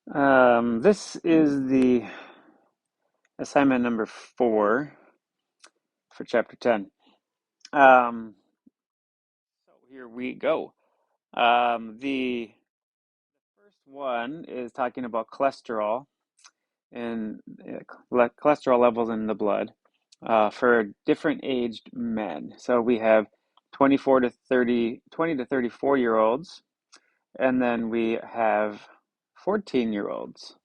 This is the assignment number 4 for chapter 10. Um, so here we go. The first one is talking about cholesterol and cholesterol levels in the blood for different aged men. So we have 24 to 30, 20 to 34 year olds, and then we have 14-year-olds.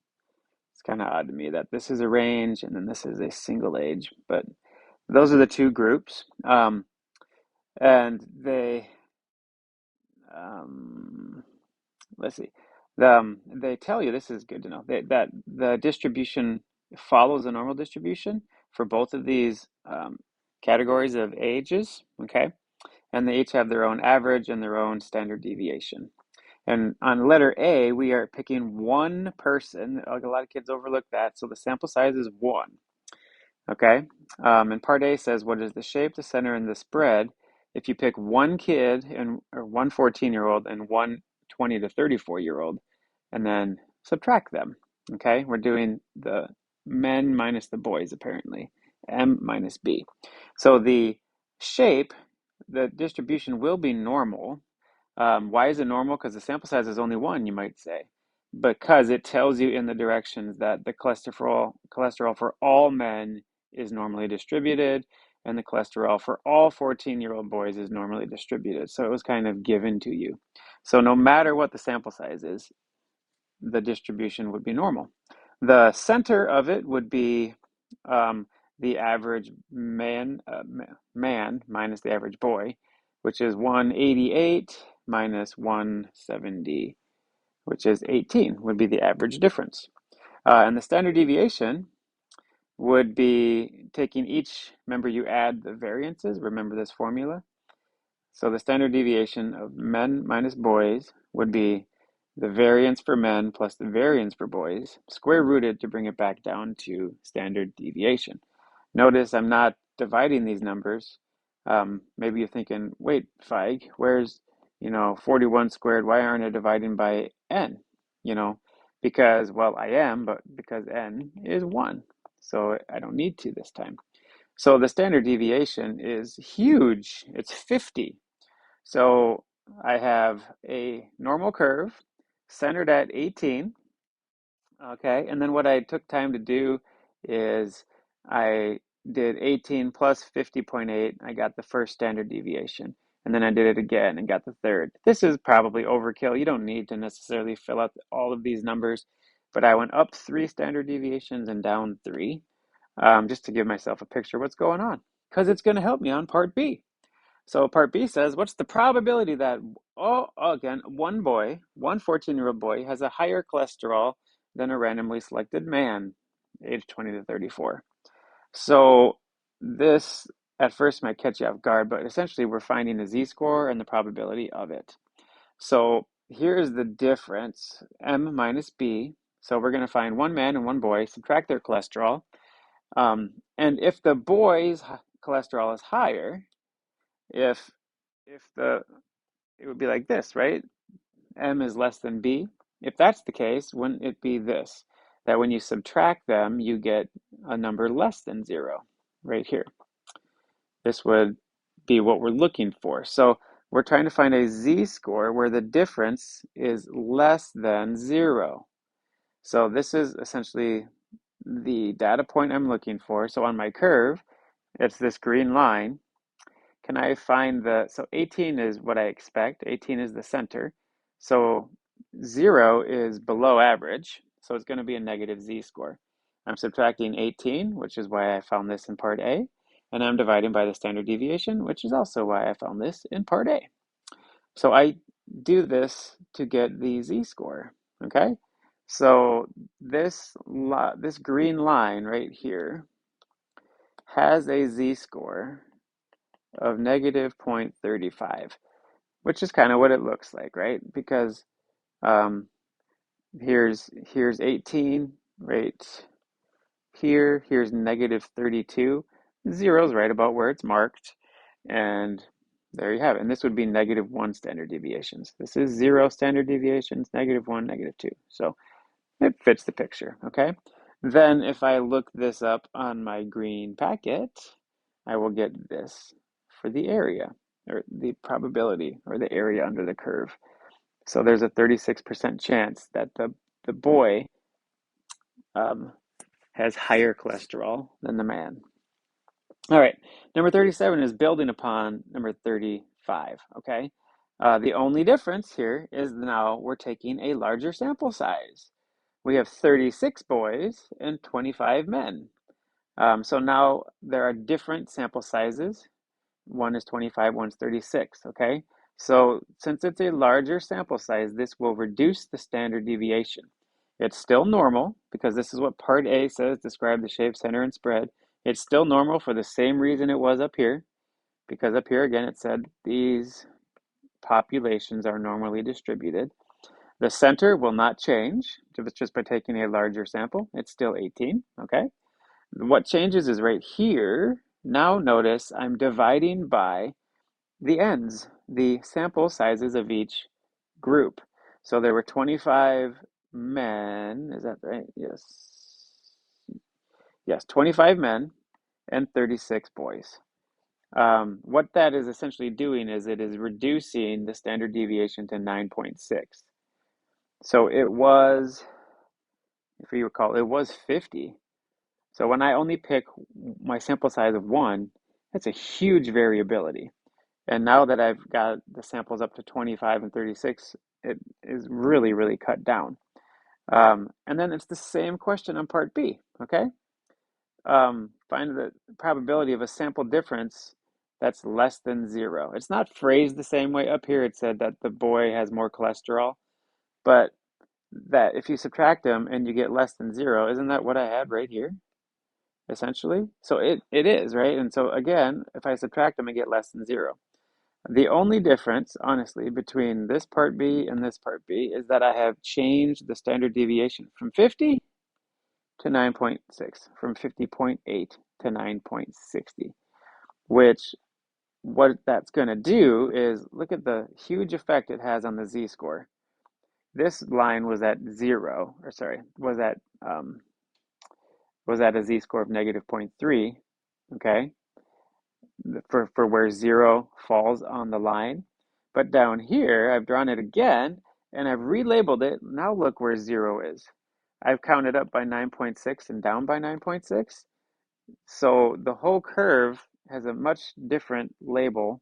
It's kind of odd to me that this is a range and then this is a single age, but those are the two groups. And um, let's see, they tell you, this is good to know, that the distribution follows a normal distribution for both of these categories of ages, okay? And they each have their own average and their own standard deviation. And on letter A, we are picking one person. Like, a lot of kids overlook that. So the sample size is one. Okay. And part A says, what is the shape, the center, and the spread? If you pick one kid or one 14-year-old and one 20 to 34-year-old, and then subtract them. Okay. We're doing the men minus the boys, apparently. M minus B. So the shape, the distribution will be normal. Why is it normal? Because the sample size is only one, you might say. Because it tells you in the directions that the cholesterol for all men is normally distributed, and the cholesterol for all 14-year-old boys is normally distributed. So it was kind of given to you. So no matter what the sample size is, the distribution would be normal. The center of it would be the average man minus the average boy, which is 188 minus 170, which is 18, would be the average difference. And the standard deviation would be taking each, remember you add the variances, remember this formula? So the standard deviation of men minus boys would be the variance for men plus the variance for boys, square rooted to bring it back down to standard deviation. Notice I'm not dividing these numbers. Maybe you're thinking, wait, Feig, where's, 41 squared? Why aren't I dividing by n? Because, well, I am, but because n is 1. So I don't need to this time. So the standard deviation is huge. It's 50. So I have a normal curve centered at 18. Okay, and then what I took time to do is I did 18 plus 50.8. I got the first standard deviation. And then I did it again and got the third. This is probably overkill. You don't need to necessarily fill out all of these numbers, but I went up 3 standard deviations and down 3, just to give myself a picture of what's going on, because it's going to help me on part B. So part B says, what's the probability that, again, one 14-year-old boy has a higher cholesterol than a randomly selected man, age 20 to 34? So this at first might catch you off guard, but essentially we're finding a z-score and the probability of it. So here's the difference, M minus B. So we're going to find one man and one boy, subtract their cholesterol. And if the boy's cholesterol is higher, if if the it would be like this, right? M is less than B. If that's the case, wouldn't it be this? That when you subtract them, you get a number less than 0 right here. This would be what we're looking for. So we're trying to find a z-score where the difference is less than 0. So this is essentially the data point I'm looking for. So on my curve, it's this green line. Can I find so 18 is what I expect. 18 is the center. So 0 is below average. So it's going to be a negative z-score. I'm subtracting 18, which is why I found this in part A. And I'm dividing by the standard deviation, which is also why I found this in part A. So I do this to get the z-score, okay? So this green line right here has a z-score of negative 0.35, which is kind of what it looks like, right? Because um, here's 18 right here. Here's negative 32. Zero's right about where it's marked, and there you have it. And this would be -1 standard deviations. This is 0 standard deviations, -1, -2. So It fits the picture, okay? Then if I look this up on my green packet, I will get this for the area, or the probability, or the area under the curve. So there's a 36% chance that the boy um, has higher cholesterol than the man. All right, number 37 is building upon number 35, okay? The only difference here is now we're taking a larger sample size. We have 36 boys and 25 men. So now there are different sample sizes. One is 25, one's 36, okay? So since it's a larger sample size, this will reduce the standard deviation. It's still normal because this is what part A says, describe the shape, center, and spread. It's still normal for the same reason it was up here, because up here again it said these populations are normally distributed. The center will not change just by taking a larger sample. It's still 18, okay? What changes is right here. Now notice I'm dividing by the ends, the sample sizes of each group. So there were 25 men, is that right? Yes. Yes, 25 men and 36 boys. What that is essentially doing is it is reducing the standard deviation to 9.6. So it was, if you recall, it was 50. So when I only pick my sample size of one, that's a huge variability. And now that I've got the samples up to 25 and 36, it is really, really cut down. And then it's the same question on part B, okay? Find the probability of a sample difference that's less than zero. It's not phrased the same way. Up here it said that the boy has more cholesterol, but that if you subtract them and you get less than zero, isn't that what I had right here, essentially? So it is, right? And so again, if I subtract them, I get less than zero. The only difference, honestly, between this part B and this part B is that I have changed the standard deviation from 50 to 9.6, from 50.8 to 9.60, which what that's going to do is look at the huge effect it has on the z-score. This line was at zero, or sorry, was at a z-score of negative 0.3, okay, for where zero falls on the line. But down here, I've drawn it again, and I've relabeled it. Now look where zero is. I've counted up by 9.6 and down by 9.6. So the whole curve has a much different label,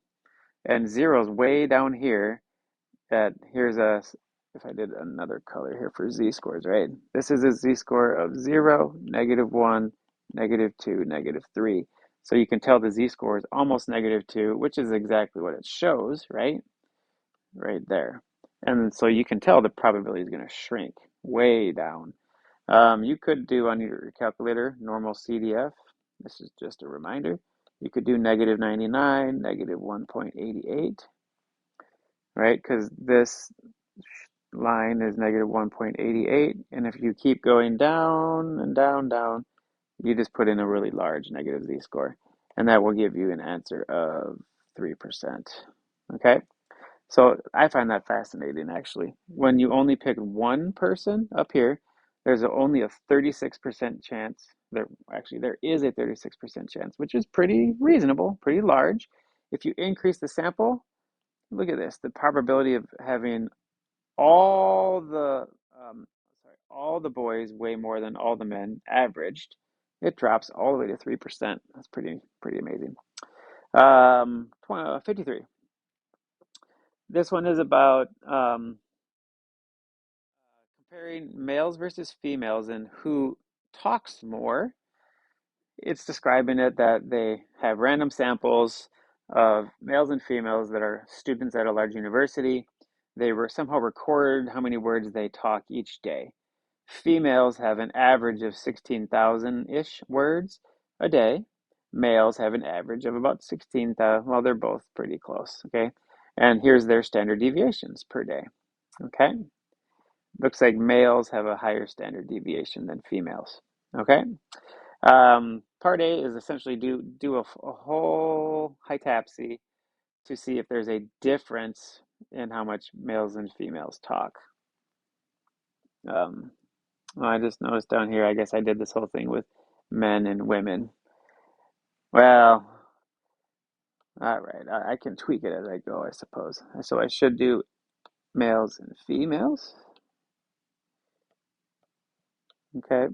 and zero's way down here. Here's if I did another color here for z-scores, right? This is a z-score of 0, -1, -2, -3. So you can tell the z-score is almost -2, which is exactly what it shows, right? Right there. And so you can tell the probability is going to shrink way down. You could do on your calculator normal CDF. This is just a reminder. You could do -99, -1.88, right? Because this line is -1.88, and if you keep going down and down, down, you just put in a really large negative z-score, and that will give you an answer of 3%. Okay? So I find that fascinating, actually. When you only pick one person up here, there's only a 36% chance. There is a 36% chance, which is pretty reasonable, pretty large. If you increase the sample, look at this. The probability of having all the all the boys weigh more than all the men averaged, it drops all the way to 3%. That's pretty amazing. 53. This one is about comparing males versus females and who talks more. It's describing it that they have random samples of males and females that are students at a large university. They were somehow record how many words they talk each day. Females have an average of 16,000-ish words a day. Males have an average of about 16,000. Well, they're both pretty close, okay? And here's their standard deviations per day, okay? Looks like males have a higher standard deviation than females, okay? Part A is essentially do a whole HITAPSY to see if there's a difference in how much males and females talk. I just noticed down here, I guess I did this whole thing with men and women. Well, all right, I can tweak it as I go, I suppose. So I should do males and females. Okay.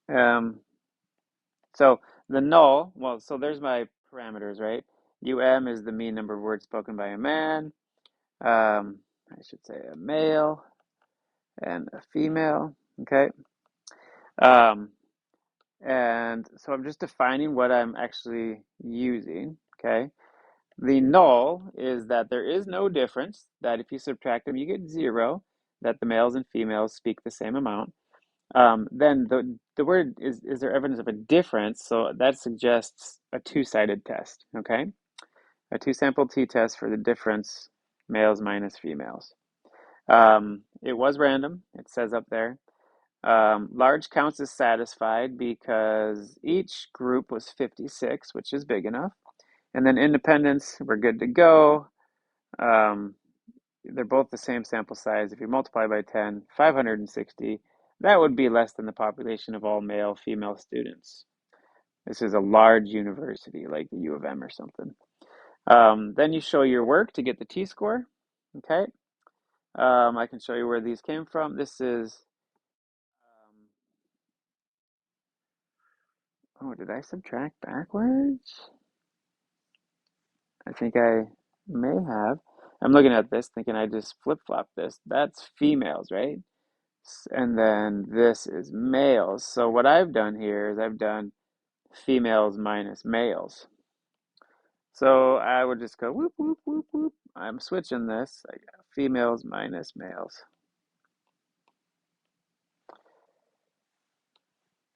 Um, so the null, well, so there's my parameters, right? UM is the mean number of words spoken by a man. I should say a male and a female. Okay. Um, and so I'm just defining what I'm actually using. Okay. The null is that there is no difference, that if you subtract them, you get zero, that the males and females speak the same amount. Then the word is there evidence of a difference? So that suggests a two-sided test, okay? A two-sample t-test for the difference, males minus females. It was random, it says up there. Large counts is satisfied because each group was 56, which is big enough. And then independence, we're good to go. Um, they're both the same sample size. If you multiply by 10, 560, that would be less than the population of all male, female students. This is a large university like the U of M or something. Then you show your work to get the t-score. Okay. I can show you where these came from. This is, oh, did I subtract backwards? I think I may have. I'm looking at this thinking I just flip-flopped this. That's females, right? And then this is males. So what I've done here is I've done females minus males. So I would just go whoop, whoop, whoop, whoop. I'm switching this. I got females minus males,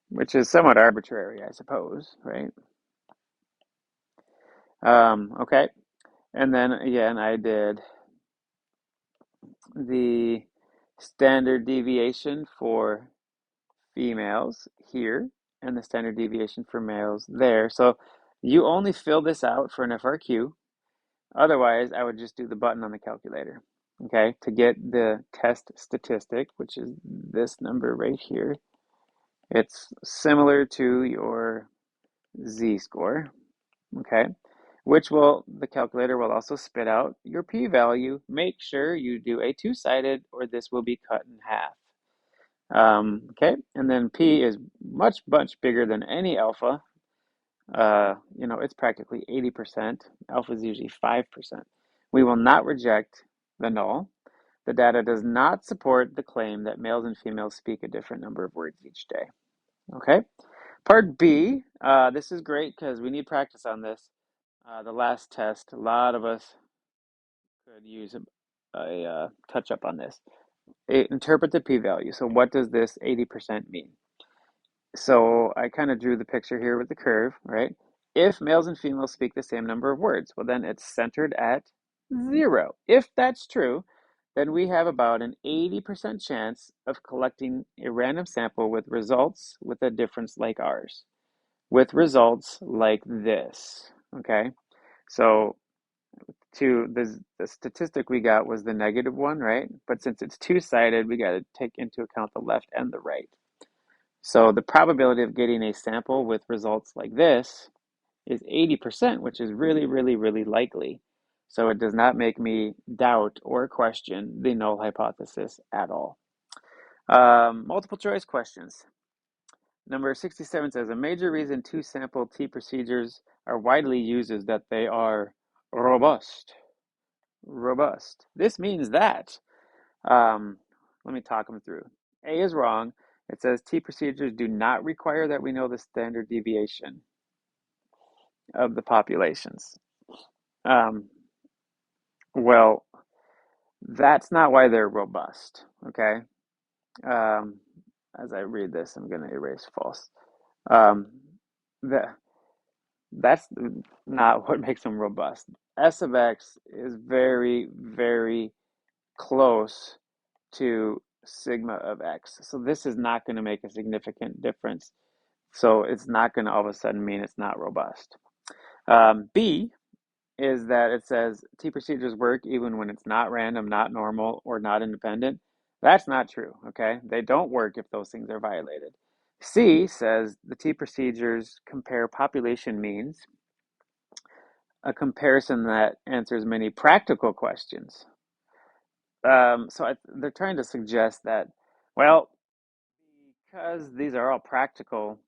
which is somewhat arbitrary, I suppose, right? Okay. And then again, I did the standard deviation for females here and the standard deviation for males there. So you only fill this out for an FRQ. Otherwise, I would just do the button on the calculator, okay, to get the test statistic, which is this number right here. It's similar to your z-score, okay, which the calculator will also spit out your p-value. Make sure you do a two-sided or this will be cut in half. Okay, and then p is much, much bigger than any alpha. It's practically 80%. Alpha is usually 5%. We will not reject the null. The data does not support the claim that males and females speak a different number of words each day. Okay. Part B, this is great because we need practice on this. The last test, a lot of us could use a touch up on this. Interpret the p-value. So what does this 80% mean? So I kind of drew the picture here with the curve, right? If males and females speak the same number of words, well, then it's centered at 0. If that's true, then we have about an 80% chance of collecting a random sample with results with a difference like ours, with results like this, okay? So the statistic we got was the negative one, right? But since it's two-sided, we got to take into account the left and the right. So the probability of getting a sample with results like this is 80%, which is really, really, really likely. So it does not make me doubt or question the null hypothesis at all. Multiple choice questions. Number 67 says, a major reason two-sample T procedures are widely used is that they are robust. Robust. This means that. Let me talk them through. A is wrong. It says T procedures do not require that we know the standard deviation of the populations. Um, well, that's not why they're robust, okay? Um, as I read this, I'm going to erase false. Um, the, that's not what makes them robust. S of x is very, very close to sigma of x. So this is not going to make a significant difference. So it's not going to all of a sudden mean it's not robust. B is that it says T procedures work even when it's not random, not normal, or not independent. That's not true, okay? They don't work if those things are violated. C says the T procedures compare population means, a comparison that answers many practical questions. They're trying to suggest that, well, because these are all practical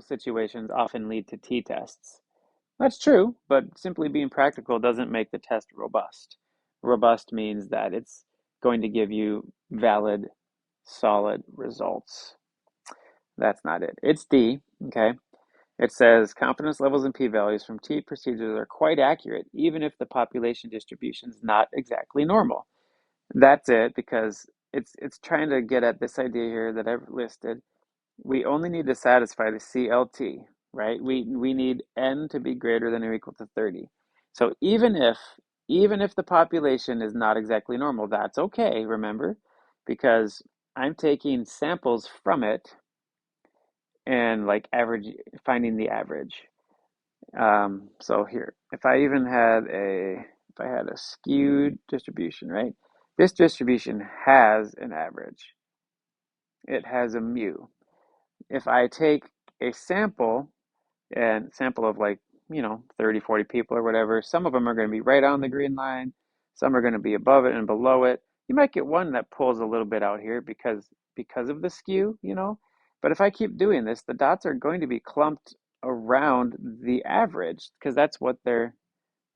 situations often lead to t-tests. That's true, but simply being practical doesn't make the test robust. Robust means that it's going to give you valid, solid results. That's not it. It's D, okay? It says confidence levels and p-values from t procedures are quite accurate, even if the population distribution is not exactly normal. That's it, because it's trying to get at this idea here that I've listed. We only need to satisfy the CLT, right? We need n to be greater than or equal to 30. So even if the population is not exactly normal, that's okay, remember? Because I'm taking samples from it and like average finding the average. So here, if I had a skewed distribution, right? This distribution has an average. It has a mu. If I take a sample of like, 30, 40 people or whatever, some of them are going to be right on the green line. Some are going to be above it and below it. You might get one that pulls a little bit out here because of the skew. But if I keep doing this, the dots are going to be clumped around the average because that's what they're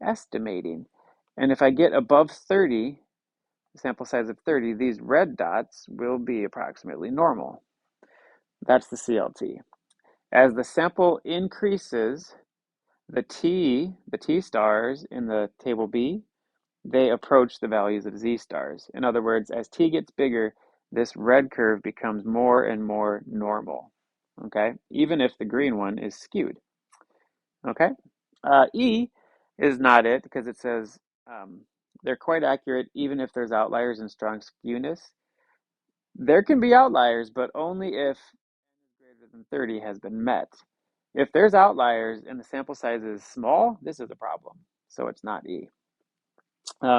estimating. And if I get above 30, sample size of 30, these red dots will be approximately normal. That's the CLT. As the sample increases, the T stars in the table B, they approach the values of Z stars. In other words, as T gets bigger, this red curve becomes more and more normal, okay? Even if the green one is skewed, okay? E is not it because it says um, they're quite accurate even if there's outliers and strong skewness. There can be outliers, but only if greater than 30 has been met. If there's outliers and the sample size is small, this is a problem. So it's not E.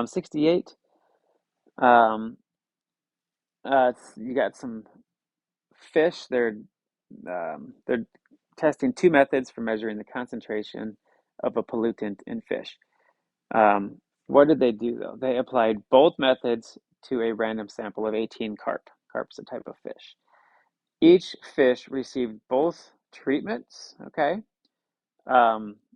68, um, you got some fish. They're testing two methods for measuring the concentration of a pollutant in fish. Um, what did they do though? They applied both methods to a random sample of 18 carp. Carp's a type of fish. Each fish received both treatments, okay?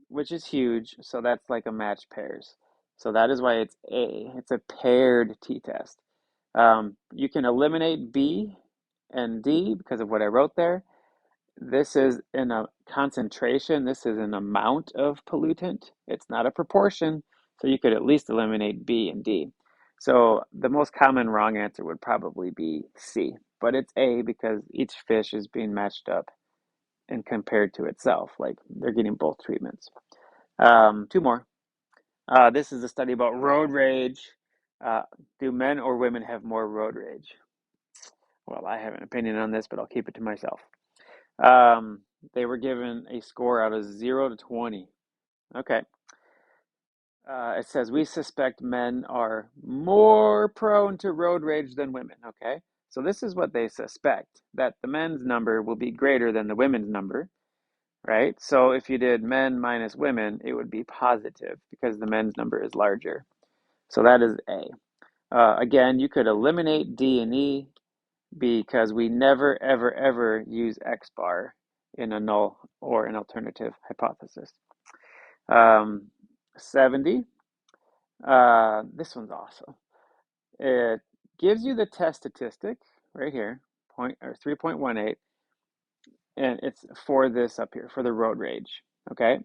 Which is huge. So that's like a match pairs. So that is why it's A. It's a paired t-test. You can eliminate B and D because of what I wrote there. This is in a concentration. This is an amount of pollutant. It's not a proportion. So you could at least eliminate B and D. So the most common wrong answer would probably be C, but it's A because each fish is being matched up and compared to itself. Like they're getting both treatments. Two more. This is a study about road rage. Uh, do men or women have more road rage? Well, I have an opinion on this, but I'll keep it to myself. Um, they were given a score out of 0 to 20. Okay. It says we suspect men are more prone to road rage than women. Okay. So this is what they suspect, that the men's number will be greater than the women's number, right? So if you did men minus women, it would be positive because the men's number is larger. So that is A. Again, you could eliminate D and E because we never, ever, ever use X bar in a null or an alternative hypothesis. 70. This one's awesome. It gives you the test statistic right here, 3.18, and it's for this up here, for the road rage, okay?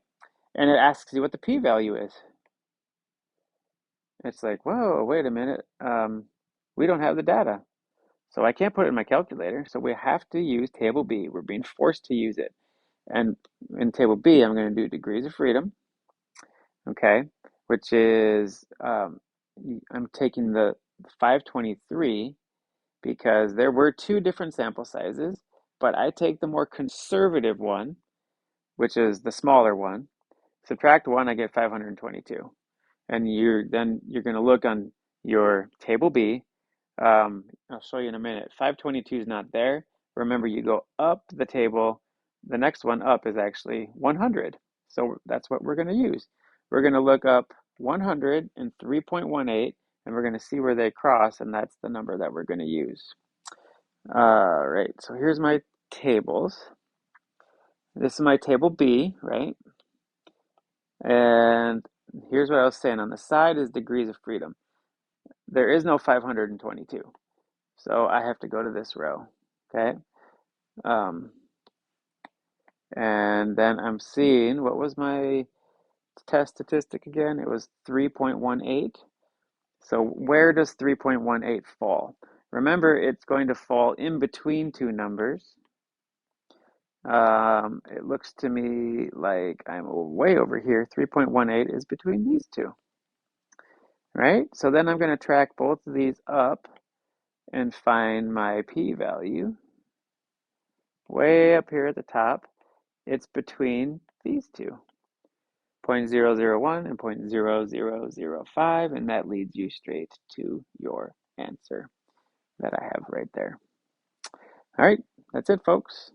And it asks you what the p-value is. It's like, whoa, wait a minute. We don't have the data. So I can't put it in my calculator. So we have to use table B. We're being forced to use it. And in table B, I'm going to do degrees of freedom, okay, which is, I'm taking the 523 because there were two different sample sizes, but I take the more conservative one, which is the smaller one. Subtract one, I get 522. And you're going to look on your table B. I'll show you in a minute. 522 is not there. Remember, you go up the table. The next one up is actually 100. So that's what we're going to use. We're going to look up 100 and 3.18, and we're going to see where they cross, and that's the number that we're going to use. All right, so here's my tables. This is my table B, right? And here's what I was saying. On the side is degrees of freedom. There is no 522. So I have to go to this row, okay? And then I'm seeing, what was my test statistic again? It was 3.18. So where does 3.18 fall? Remember, it's going to fall in between two numbers. It looks to me like I'm way over here. 3.18 is between these two, right? So then I'm going to track both of these up and find my p-value. Way up here at the top, it's between these two, 0.001 and 0.0005, and that leads you straight to your answer that I have right there. All right, that's it, folks.